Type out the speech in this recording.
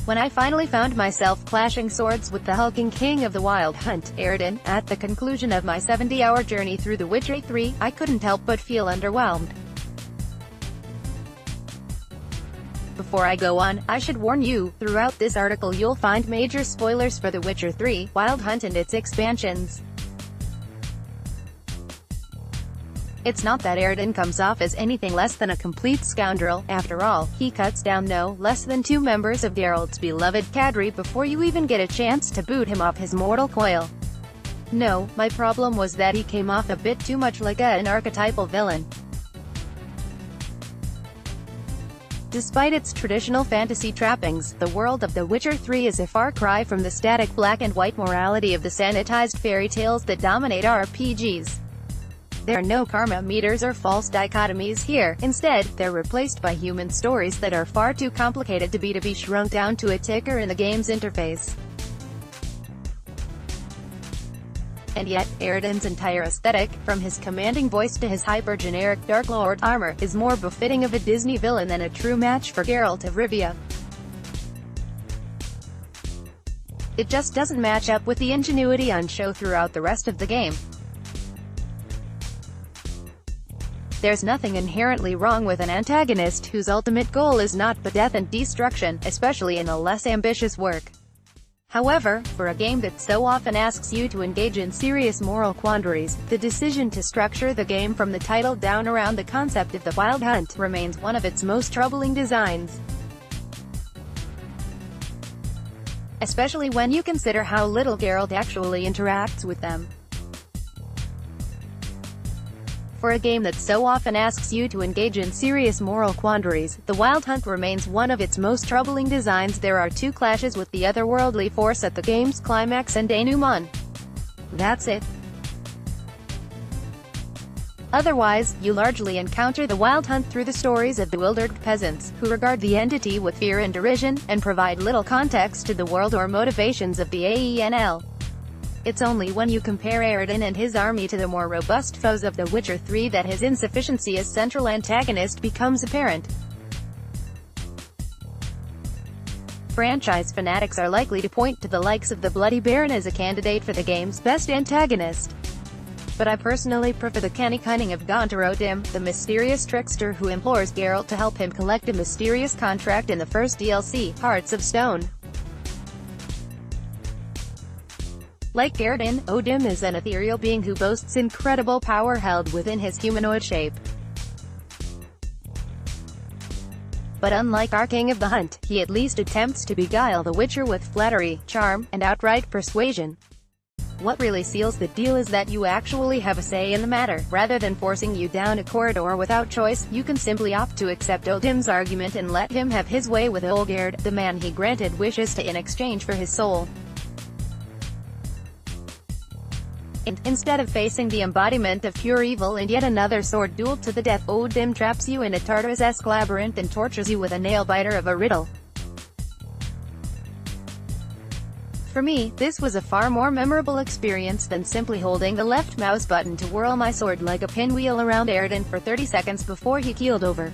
When I finally found myself clashing swords with the hulking king of the Wild Hunt, Eredin, at the conclusion of my 70-hour journey through The Witcher 3, I couldn't help but feel underwhelmed. Before I go on, I should warn you, throughout this article you'll find major spoilers for The Witcher 3, Wild Hunt and its expansions. It's not that Eredin comes off as anything less than a complete scoundrel. After all, he cuts down no less than 2 members of Geralt's beloved cadre before you even get a chance to boot him off his mortal coil. No, my problem was that he came off a bit too much like an archetypal villain. Despite its traditional fantasy trappings, the world of The Witcher 3 is a far cry from the static black and white morality of the sanitized fairy tales that dominate RPGs. There are no karma meters or false dichotomies here. Instead, they're replaced by human stories that are far too complicated to be shrunk down to a ticker in the game's interface. And yet, Eredin's entire aesthetic, from his commanding voice to his hyper-generic Dark Lord armor, is more befitting of a Disney villain than a true match for Geralt of Rivia. It just doesn't match up with the ingenuity on show throughout the rest of the game. There's nothing inherently wrong with an antagonist whose ultimate goal is not but death and destruction, especially in a less ambitious work. However, for a game that so often asks you to engage in serious moral quandaries, the decision to structure the game from the title down around the concept of the Wild Hunt remains one of its most troubling designs. Especially when you consider how little Geralt actually interacts with them. For a game that so often asks you to engage in serious moral quandaries, the Wild Hunt remains one of its most troubling designs. There are 2 clashes with the otherworldly force at the game's climax and denouement. That's it. Otherwise, you largely encounter the Wild Hunt through the stories of bewildered peasants, who regard the entity with fear and derision, and provide little context to the world or motivations of the AENL. It's only when you compare Eredin and his army to the more robust foes of The Witcher 3 that his insufficiency as central antagonist becomes apparent. Franchise fanatics are likely to point to the likes of the Bloody Baron as a candidate for the game's best antagonist. But I personally prefer the canny cunning of Gontarodim, the mysterious trickster who implores Geralt to help him collect a mysterious contract in the first DLC, Hearts of Stone. Like Eredin, Odim is an ethereal being who boasts incredible power held within his humanoid shape. But unlike our King of the Hunt, he at least attempts to beguile the Witcher with flattery, charm, and outright persuasion. What really seals the deal is that you actually have a say in the matter. Rather than forcing you down a corridor without choice, you can simply opt to accept Odim's argument and let him have his way with Olgerd, the man he granted wishes to in exchange for his soul. Instead of facing the embodiment of pure evil and yet another sword duel to the death, Odim traps you in a Tartarus-esque labyrinth and tortures you with a nail-biter of a riddle. For me, this was a far more memorable experience than simply holding the left mouse button to whirl my sword like a pinwheel around Eredin for 30 seconds before he keeled over.